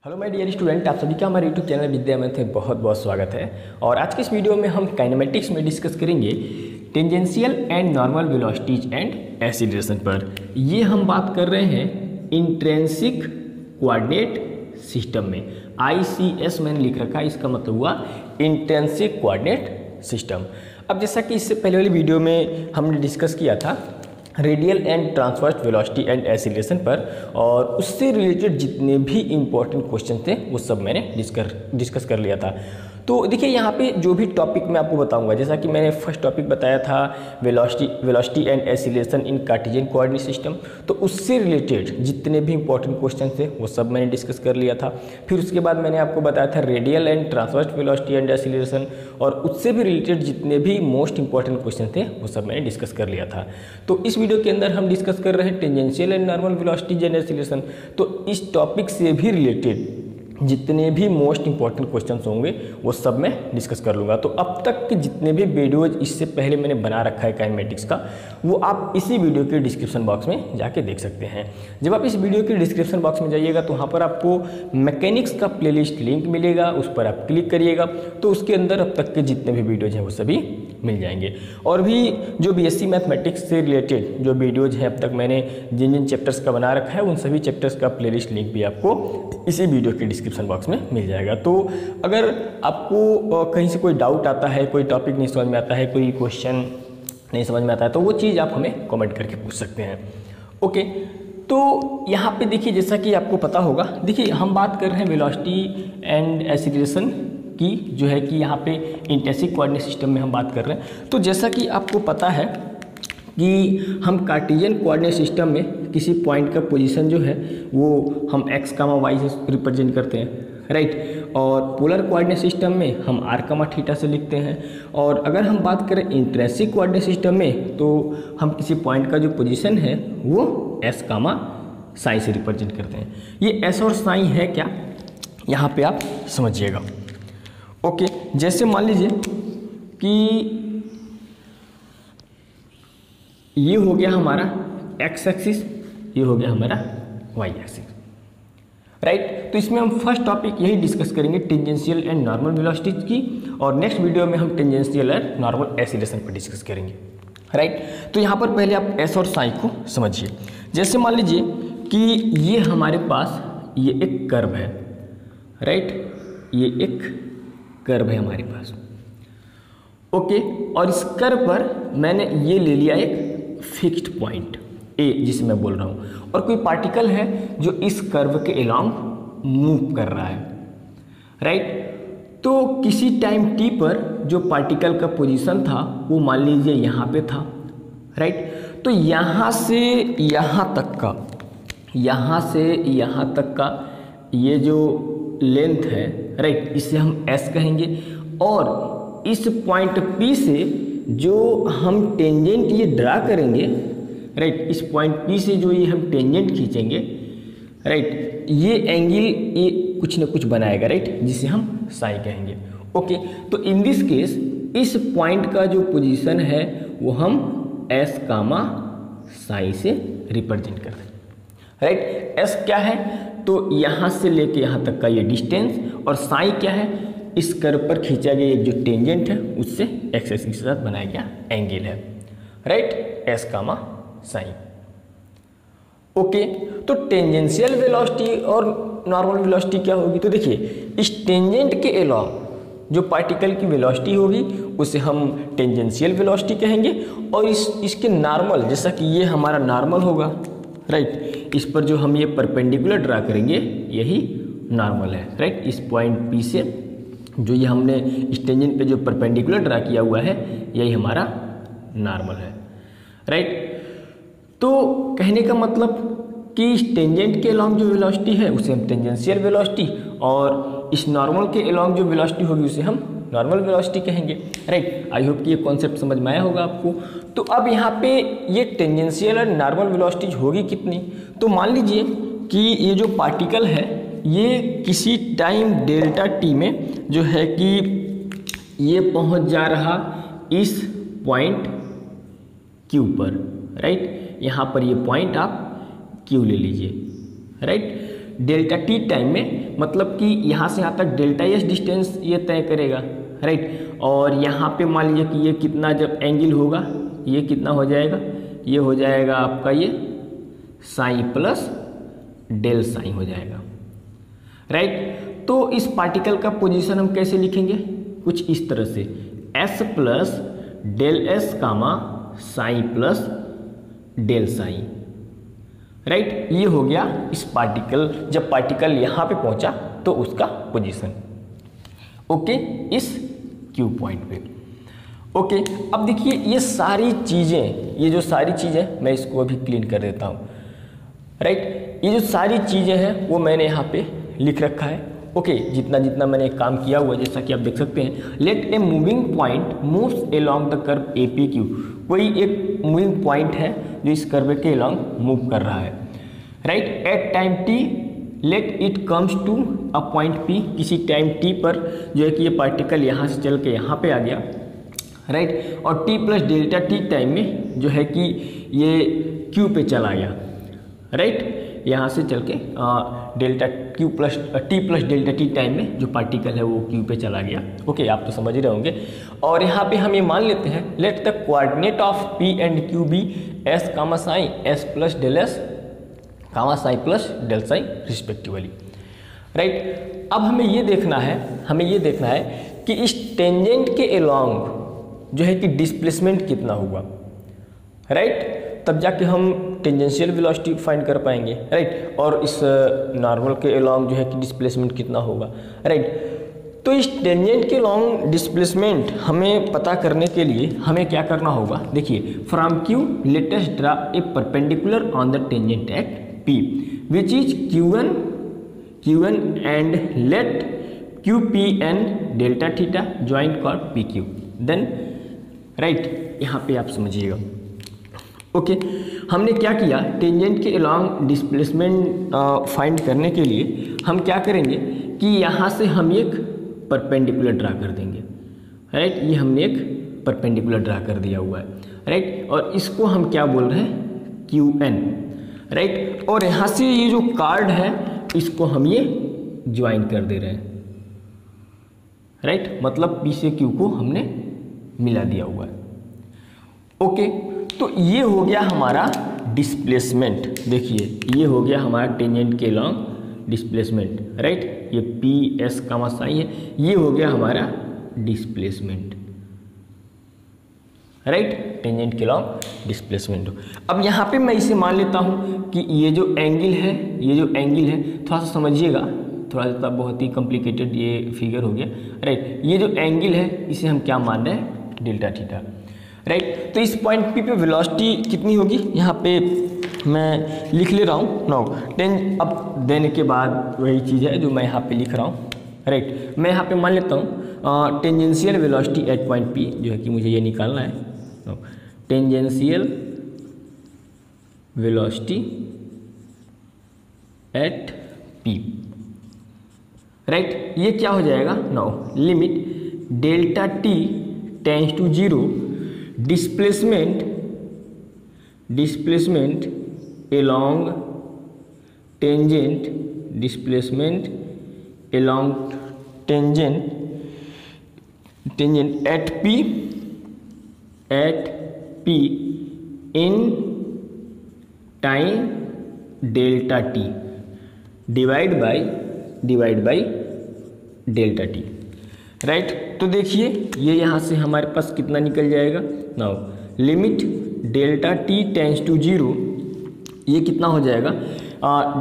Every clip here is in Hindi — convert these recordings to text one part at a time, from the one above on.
हेलो माय डियर स्टूडेंट, आप सभी का हमारे यूट्यूब चैनल विद्या मैथ में बहुत बहुत स्वागत है। और आज के इस वीडियो में हम काइनेमेटिक्स में डिस्कस करेंगे tangential and normal velocities and acceleration पर। ये हम बात कर रहे हैं इंट्रिंसिक कोऑर्डिनेट सिस्टम में। ICS मैंने लिख रखा है, इसका मतलब हुआ इंट्रिंसिक कोऑर्डिनेट सिस्टम। अब जैसा कि इससे पहले वाली वीडियो में हमने डिस्कस किया था radial and transverse velocity and acceleration पर, और उससे रिलेटेड जितने भी इम्पोर्टेंट क्वेश्चन थे वो सब मैंने डिस्कस कर लिया था। तो देखिए यहाँ पे जो भी टॉपिक मैं आपको बताऊंगा, जैसा कि मैंने फर्स्ट टॉपिक बताया था velocity and acceleration in Cartesian coordinate system, तो उससे रिलेटेड जितने भी इंपॉर्टेंट क्वेश्चन थे वो सब मैंने डिस्कस कर लिया था। फिर उसके बाद मैंने आपको बताया था radial and transverse velocity and acceleration, और उससे भी रिलेटेड जितने भी मोस्ट इंपॉर्टेंट क्वेश्चन थे वो सब मैंने डिस्कस कर लिया था। तो इस वीडियो के अंदर हम डिस्कस कर रहे हैं tangential and normal velocity and acceleration. तो इस टॉपिक से भी रिलेटेड जितने भी मोस्ट इंपॉर्टेंट क्वेश्चंस होंगे वो सब मैं डिस्कस कर लूँगा। तो अब तक के जितने भी वीडियोज इससे पहले मैंने बना रखा है काइनेमेटिक्स का, वो आप इसी वीडियो के डिस्क्रिप्शन बॉक्स में जाके देख सकते हैं। जब आप इस वीडियो के डिस्क्रिप्शन बॉक्स में जाइएगा तो वहाँ पर आपको मैकेनिक्स का प्लेलिस्ट लिंक मिलेगा, उस पर आप क्लिक करिएगा तो उसके अंदर अब तक के जितने भी वीडियोज हैं वो सभी मिल जाएंगे। और भी जो BSc मैथमेटिक्स से रिलेटेड जो वीडियोज हैं अब तक मैंने जिन जिन चैप्टर्स का बना रखा है उन सभी चैप्टर्स का प्लेलिस्ट लिंक भी आपको इसी वीडियो के डिस्क्रिप्शन बॉक्स में मिल जाएगा। तो अगर आपको कहीं से कोई डाउट आता है, कोई टॉपिक नहीं समझ में आता है, कोई क्वेश्चन नहीं समझ में आता है, तो वो चीज़ आप हमें कमेंट करके पूछ सकते हैं। ओके, तो यहाँ पे देखिए जैसा कि आपको पता होगा, देखिए हम बात कर रहे हैं वेलोसिटी एंड एक्सीलरेशन की, जो है कि यहाँ पे इंट्रिंसिक कोऑर्डिनेट सिस्टम में हम बात कर रहे हैं। तो जैसा कि आपको पता है कि हम कार्टेशियन कोऑर्डिनेट सिस्टम में किसी पॉइंट का पोजीशन जो है वो हम x, y से रिप्रेजेंट करते हैं, राइट। और पोलर कोऑर्डिनेट सिस्टम में हम r, थीटा से लिखते हैं। और अगर हम बात करें इंट्रिंसिक कोऑर्डिनेट सिस्टम में तो हम किसी पॉइंट का जो पोजीशन है वो s, साई से रिप्रेजेंट करते हैं। ये s और साई है क्या, यहाँ पे आप समझिएगा। ओके, जैसे मान लीजिए कि ये हो गया हमारा x एक्सिस, ये हो गया हमारा y एक्सिस, राइट। तो इसमें हम फर्स्ट टॉपिक यही डिस्कस करेंगे टेंजेंशियल एंड नॉर्मल वेलोसिटीज की, और नेक्स्ट वीडियो में हम टेंजेंशियल एंड नॉर्मल एक्सीलरेशन पर डिस्कस करेंगे, राइट। तो यहाँ पर पहले आप s और साई को समझिए। जैसे मान लीजिए कि ये हमारे पास ये एक कर्व है, राइट, ये एक कर्व है हमारे पास। ओके, और इस कर्व पर मैंने ये ले लिया एक फिक्स्ड पॉइंट A जिसे मैं बोल रहा हूँ, और कोई पार्टिकल है जो इस कर्व के अलोंग मूव कर रहा है, राइट। तो किसी टाइम t पर जो पार्टिकल का पोजीशन था वो मान लीजिए यहाँ पे था, राइट। तो यहाँ से यहाँ तक का, यहाँ से यहाँ तक का ये जो लेंथ है, राइट, इसे हम s कहेंगे। और इस पॉइंट P से जो हम टेंजेंट ये ड्रा करेंगे, राइट, इस पॉइंट P से जो ये हम टेंजेंट खींचेंगे, राइट, ये एंगल ये कुछ ना कुछ बनाएगा, राइट, जिसे हम साई कहेंगे। ओके, तो इन दिस केस इस पॉइंट का जो पोजीशन है वो हम s, साई से रिप्रेजेंट करते हैं, राइट। s क्या है, तो यहाँ से लेके यहाँ तक का ये डिस्टेंस, और साई क्या है, इस कर्व पर खींचा गया एक जो टेंजेंट है उससे x एक्सिस के साथ बनाया गया एंगल है, राइट, s, साइन। ओके, तो टेंजेंशियल वेलोसिटी और नॉर्मल वेलोसिटी क्या होगी, तो देखिए इस टेंजेंट के अलावा जो पार्टिकल की वेलोसिटी होगी उसे हम टेंजेंशियल वेलोसिटी कहेंगे। और इसके नॉर्मल, जैसा कि ये हमारा नॉर्मल होगा, राइट, इस पर जो हम ये परपेंडिकुलर ड्रा करेंगे यही नॉर्मल है, राइट। इस पॉइंट P से जो ये हमने इस टेंजेंट पे जो परपेंडिकुलर ड्रा किया हुआ है यही हमारा नॉर्मल है, राइट। तो कहने का मतलब कि इस टेंजेंट के अलोंग जो वेलोसिटी है उसे हम टेंजेंशियल वेलोसिटी, और इस नॉर्मल के अलोंग जो वेलोसिटी होगी उसे हम नॉर्मल वेलोसिटी कहेंगे, राइट। आई होप कि ये कॉन्सेप्ट समझ में आया होगा आपको। तो अब यहाँ पे ये टेंजेंशियल और नॉर्मल वेलोसिटीज होगी कितनी, तो मान लीजिए कि ये जो पार्टिकल है ये किसी टाइम डेल्टा t में जो है कि ये पहुंच जा रहा इस पॉइंट Q पर, राइट। यहाँ पर ये पॉइंट आप Q ले लीजिए, राइट। डेल्टा t टाइम में मतलब कि यहाँ से यहाँ तक डेल्टा एस डिस्टेंस ये तय करेगा, राइट। और यहाँ पे मान लीजिए कि ये कितना जब एंगल होगा, ये कितना हो जाएगा, ये हो जाएगा आपका ये साइन प्लस डेल साइन हो जाएगा, राइट। तो इस पार्टिकल का पोजीशन हम कैसे लिखेंगे, कुछ इस तरह से S plus del S comma sign plus del sign, right. ये हो गया इस पार्टिकल, जब पार्टिकल यहाँ पे पहुँचा तो उसका पोजीशन, ओके, इस क्यू पॉइंट पे, ओके। अब देखिए ये सारी चीज़ें, ये जो सारी चीज़ें मैं इसको अभी क्लीन कर देता हूँ, राइट। ये जो सारी चीज़ें हैं वो मैंने यहाँ पे लिख रखा है, ओके। जितना जितना मैंने काम किया हुआ है, जैसा कि आप देख सकते हैं, let a moving point moves along the curve A P Q. कोई एक मूविंग पॉइंट है जो इस कर्व के अलोंग मूव कर रहा है, right. At time T let it comes to a point P. किसी टाइम टी पर जो है कि ये पार्टिकल यहाँ से चल के यहाँ पे आ गया, राइट। और T plus delta T time में जो है कि ये क्यू पे चला गया, राइट। यहाँ से चल के delta Q plus T plus delta T time में जो पार्टिकल है वो क्यू पे चला गया, ओके। आप तो समझ ही रहे होंगे। और यहाँ पे हम ये मान लेते हैं, let the coordinate of P and Q be S comma sine S plus del S comma sign plus del sine respectively, right. अब हमें ये देखना है कि इस टेंजेंट के अलोंग जो है कि डिस्प्लेसमेंट कितना हुआ, राइट। तब जाके हम टेंजेंशियल वेलोसिटी फाइंड कर पाएंगे, राइट। और इस नॉर्मल के अलोंग जो है कि डिस्प्लेसमेंट कितना होगा, राइट। तो इस टेंजेंट के अलोंग डिस्प्लेसमेंट हमें पता करने के लिए हमें क्या करना होगा, देखिए, from Q let us draw a perpendicular on the tangent at P which is Q1 and let QPN delta theta joint chord PQ, then right. यहाँ पे आप समझिएगा, ओके। हमने क्या किया, टेंजेंट के अलोंग डिस्प्लेसमेंट फाइंड करने के लिए हम क्या करेंगे कि यहाँ से हम एक परपेंडिकुलर ड्रा कर देंगे, राइट। ये हमने एक परपेंडिकुलर ड्रा कर दिया हुआ है, राइट। और इसको हम क्या बोल रहे हैं, QN, राइट। और यहाँ से ये जो कार्ड है इसको हम ये ज्वाइन कर दे रहे हैं, राइट। मतलब P से Q को हमने मिला दिया हुआ है, ओके। तो ये हो गया हमारा डिस्प्लेसमेंट, देखिए ये हो गया हमारा टेंजेंट के अलोंग डिस्प्लेसमेंट, राइट। ये पी एस कामा साइन है, ये हो गया हमारा डिस्प्लेसमेंट, राइट। टेंजेंट के अलोंग डिस्प्लेसमेंट। अब यहाँ पे मैं इसे मान लेता हूँ कि ये जो एंगल है, थोड़ा सा समझिएगा, थोड़ा सा बहुत ही कॉम्प्लिकेटेड ये फिगर हो गया, राइट। ये जो एंगल है इसे हम क्या मान रहे हैं, डेल्टा थीटा, राइट। तो इस पॉइंट पी पे वेलोसिटी कितनी होगी, यहाँ पे मैं लिख ले रहा हूँ नाउ टेन। अब देने के बाद वही चीज़ है जो मैं यहाँ पे लिख रहा हूँ, राइट। मैं यहाँ पे मान लेता हूँ tangential velocity at point P, जो है कि मुझे ये निकालना है, tangential velocity at P, right. ये क्या हो जाएगा, now limit delta T tends to 0 displacement along tangent displacement along tangent at p in time delta t divide by delta T, right. तो देखिए ये यहाँ से हमारे पास कितना निकल जाएगा, now limit delta T tends to 0, ये कितना हो जाएगा,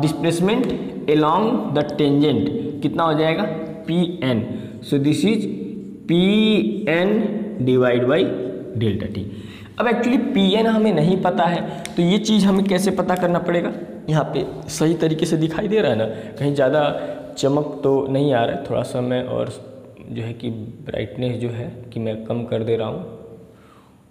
डिस्प्लेसमेंट अलोंग द टेंजेंट कितना हो जाएगा, P N. So this is P N divide by delta T. अब एक्चुअली पी एन हमें नहीं पता है, तो ये चीज़ हमें कैसे पता करना पड़ेगा, यहाँ पे सही तरीके से दिखाई दे रहा है ना, कहीं ज़्यादा चमक तो नहीं आ रहा है, थोड़ा सा मैं और जो है कि ब्राइटनेस जो है कि मैं कम कर दे रहा हूँ,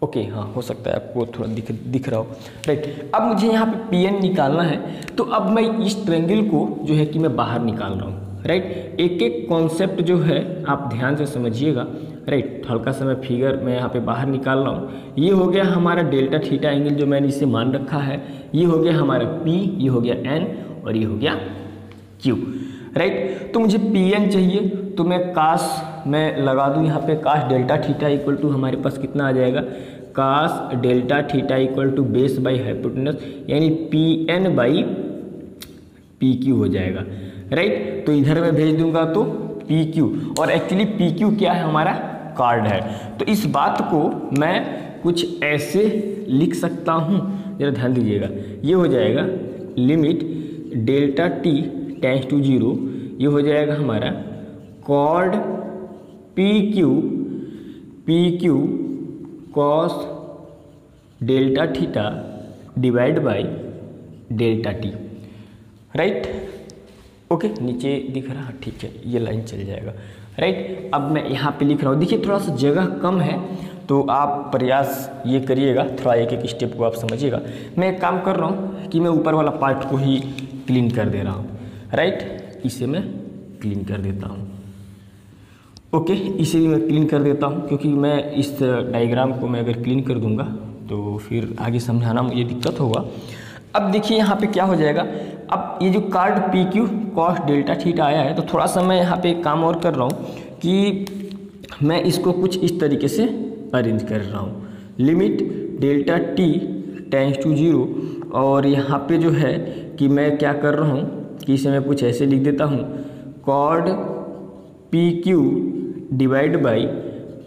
ओके। हाँ, हो सकता है आपको थोड़ा दिख रहा हो, राइट। अब मुझे यहाँ पे पी एन निकालना है, तो अब मैं इस ट्रायंगल को जो है कि मैं बाहर निकाल रहा हूँ, राइट। एक एक कॉन्सेप्ट जो है आप ध्यान से समझिएगा, राइट। हल्का सा मैं फिगर मैं यहाँ पे बाहर निकाल रहा हूँ। ये हो गया हमारा डेल्टा थीटा एंगल जो मैंने इसे मान रखा है, ये हो गया हमारा पी, ये हो गया एन और ये हो गया क्यू, राइट। तो मुझे पी एन चाहिए, तो मैं कास मैं लगा दूँ यहाँ पे, cos delta theta equal to हमारे पास कितना आ जाएगा, cos delta theta equal to base by hypotenuse, यानी P N by P Q हो जाएगा, राइट। तो इधर मैं भेज दूंगा तो पी क्यू, और एक्चुअली पी क्यू क्या है, हमारा कार्ड है। तो इस बात को मैं कुछ ऐसे लिख सकता हूँ, जरा ध्यान दीजिएगा, ये हो जाएगा limit delta T tends to 0, ये हो जाएगा हमारा chord P Q cos delta theta divide by delta T, right. Okay, नीचे दिख रहा, ठीक है, ये लाइन चल जाएगा, राइट। अब मैं यहाँ पे लिख रहा हूँ, देखिए थोड़ा सा जगह कम है, तो आप प्रयास ये करिएगा, थोड़ा एक एक स्टेप को आप समझिएगा। मैं एक काम कर रहा हूँ कि मैं ऊपर वाला पार्ट को ही क्लीन कर दे रहा हूँ, राइट। इसे मैं क्लीन कर देता हूँ, ओके, इसे भी मैं क्लीन कर देता हूँ, क्योंकि मैं इस डायग्राम को मैं अगर क्लीन कर दूँगा तो फिर आगे समझाना मुझे दिक्कत होगा। अब देखिए यहाँ पे क्या हो जाएगा, अब ये जो card P Q cos delta theta आया है, तो थोड़ा सा मैं यहाँ पे एक काम और कर रहा हूँ कि मैं इसको कुछ इस तरीके से अरेंज कर रहा हूँ, limit delta T tends to 0, और यहाँ पे जो है कि मैं क्या कर रहा हूँ कि इसे मैं कुछ ऐसे लिख देता हूँ, chord P Q divide by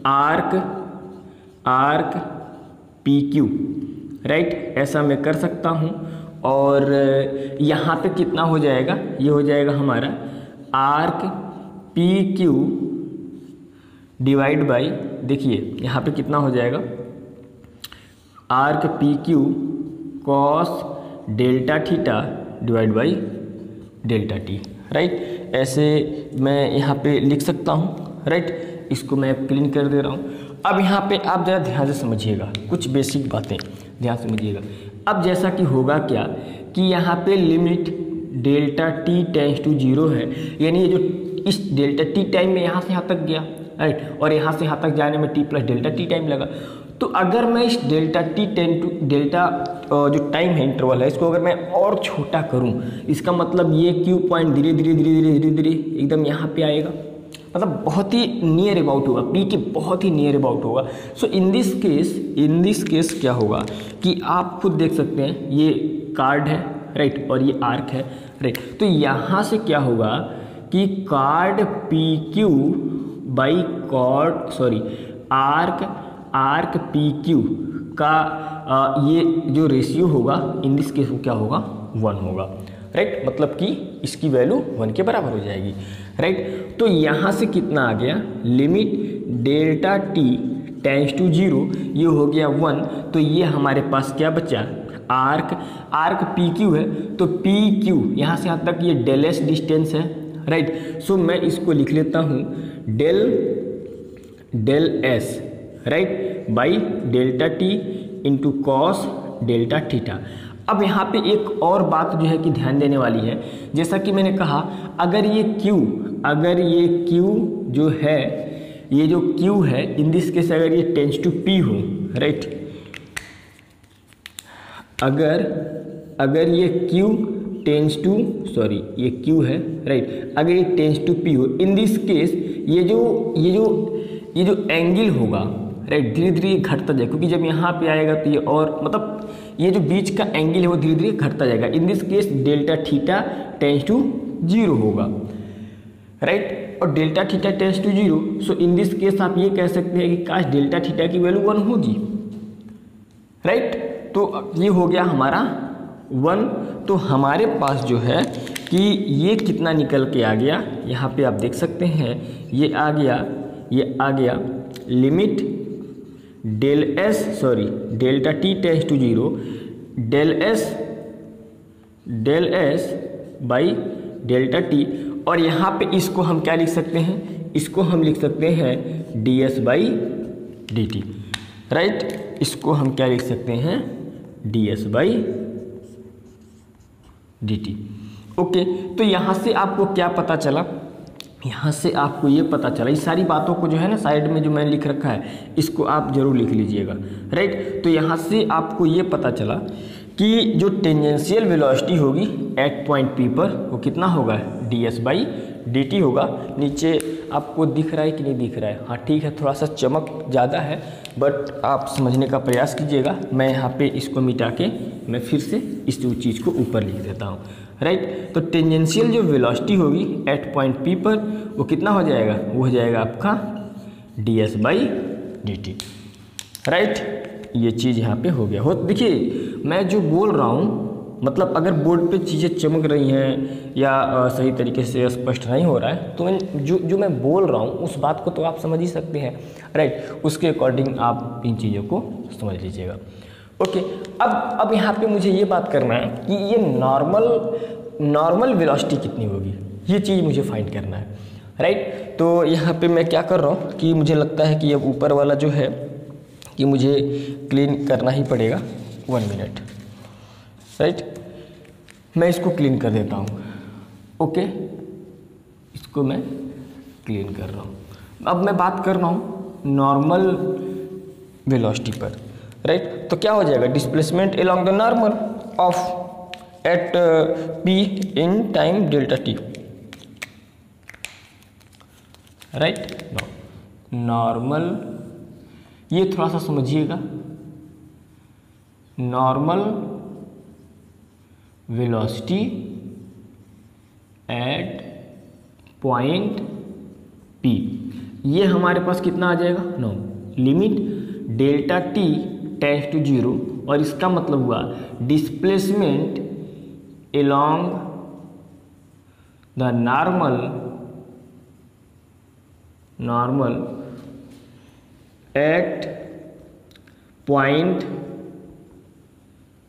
arc P Q, right, ऐसा मैं कर सकता हूँ। और यहाँ पे कितना हो जाएगा, ये हो जाएगा हमारा arc P Q divide by, देखिए यहाँ पे कितना हो जाएगा, arc P Q cos delta theta divide by delta T, right. ऐसे मैं यहाँ पे लिख सकता हूँ, राइट। इसको मैं क्लीन कर दे रहा हूँ। अब यहाँ पे आप ज़रा ध्यान से समझिएगा, कुछ बेसिक बातें ध्यान से समझिएगा। अब जैसा कि होगा क्या कि यहाँ पे limit delta T tends to 0 है, यानी ये जो इस डेल्टा टी टाइम में यहाँ से यहाँ तक गया, राइट, और यहाँ से यहाँ तक जाने में T plus delta T time लगा। तो अगर मैं इस delta T tend to delta जो टाइम है इंटरवल है, इसको अगर मैं और छोटा करूँ, इसका मतलब ये क्यू पॉइंट धीरे धीरे एकदम यहाँ पे आएगा, मतलब बहुत ही नियर अबाउट होगा, पी के बहुत ही नियर अबाउट होगा। सो इन दिस केस क्या होगा कि आप खुद देख सकते हैं, ये कार्ड है, राइट, और ये आर्क है, राइट। तो यहाँ से क्या होगा कि card P Q by arc P Q का ये जो रेशियो होगा इन दिस केस क्या होगा, 1 होगा, राइट, मतलब कि इसकी वैल्यू 1 के बराबर हो जाएगी, राइट। तो यहाँ से कितना आ गया, limit delta T tends to 0, ये हो गया 1। तो ये हमारे पास क्या बचा, आर्क पी क्यू है, तो पी क्यू यहाँ से यहाँ तक ये डेल एस डिस्टेंस है, राइट। सो मैं इसको लिख लेता हूँ del S, right, by delta T into cos delta theta. अब यहाँ पे एक और बात जो है कि ध्यान देने वाली है, जैसा कि मैंने कहा, अगर ये Q जो है, ये जो Q है इन दिस केस अगर ये टेंड्स टू P हो, राइट, अगर ये Q टेंड्स टू ये Q है, राइट, अगर ये टेंड्स टू P हो, इन दिस केस ये जो एंगल होगा, राइट, धीरे धीरे घटता जाएगा, क्योंकि जब यहाँ पे आएगा तो ये और मतलब ये जो बीच का एंगल है वो धीरे धीरे घटता जाएगा। In this case delta theta tends to 0 होगा, राइट, और delta theta tends to 0। So in this case आप ये कह सकते हैं कि काश डेल्टा थीटा की वैल्यू 1 होगी, राइट। तो ये हो गया हमारा 1। तो हमारे पास जो है कि ये कितना निकल के आ गया, यहाँ पे आप देख सकते हैं, ये आ गया limit delta T tends to 0 del S by delta T, और यहाँ पे इसको हम क्या लिख सकते हैं, इसको हम लिख सकते हैं D S by D T, right, इसको हम क्या लिख सकते हैं, D S by D T. Okay, तो यहाँ से आपको क्या पता चला, यहाँ से आपको ये पता चला, इस सारी बातों को जो है ना साइड में जो मैंने लिख रखा है इसको आप जरूर लिख लीजिएगा, राइट। तो यहाँ से आपको ये पता चला कि जो टेंजेंशियल वेलोसिटी होगी एट पॉइंट पी पर वो कितना होगा, ds/dt होगा। नीचे आपको दिख रहा है कि नहीं दिख रहा है? हाँ ठीक है, थोड़ा सा चमक ज़्यादा है, बट आप समझने का प्रयास कीजिएगा। मैं यहाँ पे इसको मिटा के मैं फिर से इस चीज़ को ऊपर लिख देता हूँ, राइट। तो टेंजेंशियल जो वेलोसिटी होगी एट पॉइंट पी पर वो कितना हो जाएगा, वो हो जाएगा आपका ds/dt, राइट। ये चीज़ यहाँ पे हो गया हो। देखिए मैं जो बोल रहा हूँ, मतलब अगर बोर्ड पे चीज़ें चमक रही हैं या सही तरीके से स्पष्ट नहीं हो रहा है, तो मैं जो मैं बोल रहा हूँ उस बात को तो आप समझ ही सकते हैं, राइट। उसके अकॉर्डिंग आप इन चीज़ों को समझ लीजिएगा। ओके, अब यहाँ पे मुझे ये बात करना है कि ये नॉर्मल वेलोसिटी कितनी होगी, ये चीज़ मुझे फाइंड करना है, राइट। तो यहाँ पे मैं क्या कर रहा हूँ कि मुझे लगता है कि अब ऊपर वाला जो है कि मुझे क्लीन करना ही पड़ेगा। 1 मिनट, राइट। मैं इसको क्लीन कर देता हूँ। ओके, इसको मैं क्लीन कर रहा हूँ। अब मैं बात कर रहा हूँ नॉर्मल वेलोसिटी पर, राइट। तो क्या हो जाएगा, displacement along the normal of at p in time delta t, right. Normal, ये थोड़ा सा समझिएगा, normal velocity at point P, ये हमारे पास कितना आ जाएगा, limit delta t tends to 0, और इसका मतलब हुआ displacement along the normal at point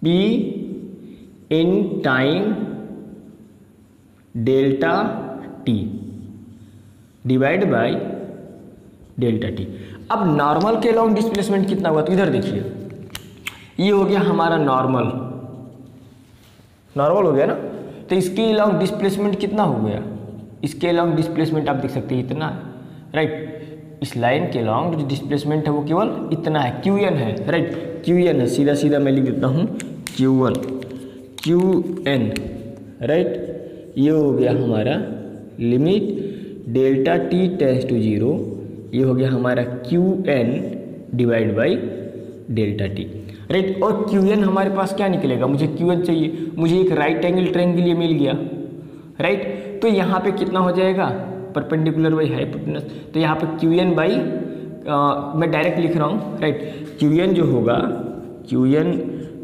P in time delta t divide by delta t। अब नॉर्मल के अलोंग डिस्प्लेसमेंट कितना हुआ, तो इधर देखिए, ये हो गया हमारा नॉर्मल हो गया ना। तो इसके अलोंग डिस्प्लेसमेंट कितना हो गया, इसके अलोंग डिस्प्लेसमेंट आप देख सकते हैं इतना है, राइट। इस लाइन के अलोंग जो डिस्प्लेसमेंट है वो केवल इतना है, qn है, राइट। qn है, सीधा सीधा मैं लिख देता हूँ qn, राइट। ये हो गया हमारा limit delta t tends to 0, ये हो गया हमारा qn divide by delta t, right. और qn हमारे पास क्या निकलेगा, मुझे qn चाहिए, मुझे एक राइट एंगल ट्रायंगल ये मिल गया, राइट। तो यहाँ पे कितना हो जाएगा, परपेंडिकुलर बाई हाइपोटेनस, तो यहाँ पे qn बाई मैं डायरेक्ट लिख रहा हूँ, राइट। qn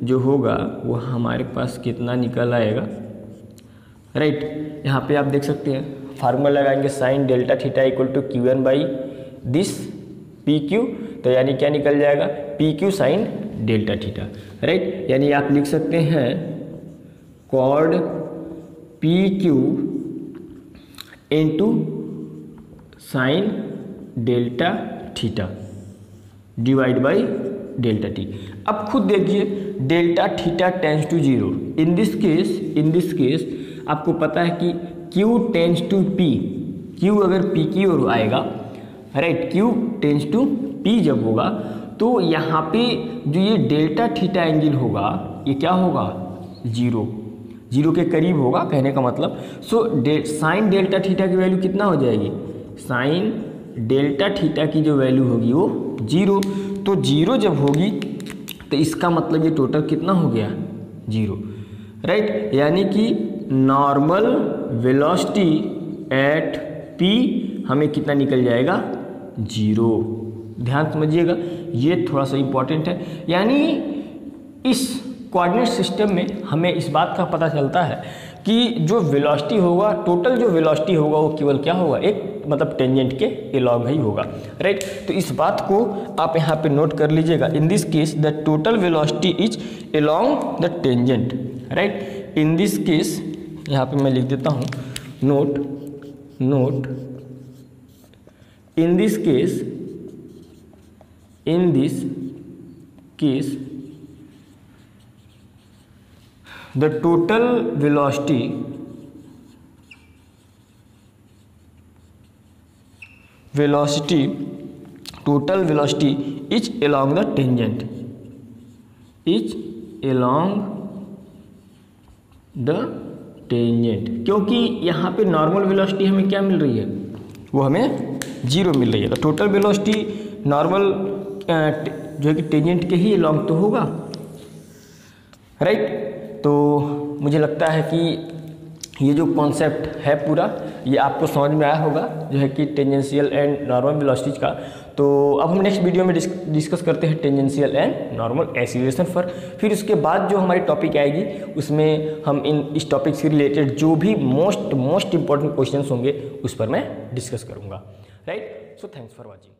जो होगा वो हमारे पास कितना निकल आएगा, राइट। यहाँ पे आप देख सकते हैं फार्मूला लगाएंगे sine delta theta equal to qn by this pq, तो यानी क्या निकल जाएगा, pq sine delta theta, right. यानी आप लिख सकते हैं कॉड pq into sine delta theta divide by delta t। अब खुद देखिए, delta theta tends to 0, in this case आपको पता है कि q tends to p, q अगर p की ओर आएगा, right, q tends to p जब होगा, तो यहाँ पे जो ये डेल्टा थीटा एंगल होगा ये क्या होगा, 0 के करीब होगा, कहने का मतलब। सो साइन डेल्टा थीटा की वैल्यू कितना हो जाएगी, साइन डेल्टा थीटा की जो वैल्यू होगी वो 0, तो 0 जब होगी तो इसका मतलब ये टोटल कितना हो गया, 0, राइट। यानी कि नॉर्मल वेलोसिटी एट p हमें कितना निकल जाएगा, 0। ध्यान समझिएगा, ये थोड़ा सा इम्पॉर्टेंट है। यानी इस कोऑर्डिनेट सिस्टम में हमें इस बात का पता चलता है कि जो वेलोसिटी होगा, टोटल जो वेलोसिटी होगा वो केवल क्या होगा, एक मतलब टेंजेंट के अलोंग ही होगा, राइट। तो इस बात को आप यहाँ पे नोट कर लीजिएगा। इन this case the total velocity is along the tangent, right. In this case यहाँ पे मैं लिख देता हूँ note in this case the total velocity is along the tangent, is along the tangent, क्योंकि यहाँ पे नॉर्मल वेलोसिटी हमें क्या मिल रही है, वो हमें 0 मिल रही है। तो टोटल वेलोसिटी नॉर्मल जो है कि टेंजेंट के ही लॉन्ग तो होगा, राइट। तो मुझे लगता है कि ये जो कॉन्सेप्ट है पूरा ये आपको समझ में आया होगा, जो है कि टेंजेंशियल एंड नॉर्मल वेलोसिटीज का। तो अब हम नेक्स्ट वीडियो में डिस्कस करते हैं टेंजेंशियल एंड नॉर्मल एक्सीलरेशन पर। फिर उसके बाद जो हमारी टॉपिक आएगी उसमें हम इस टॉपिक से रिलेटेड जो भी मोस्ट इंपॉर्टेंट क्वेश्चंस होंगे उस पर मैं डिस्कस करूँगा, right. So thanks for watching.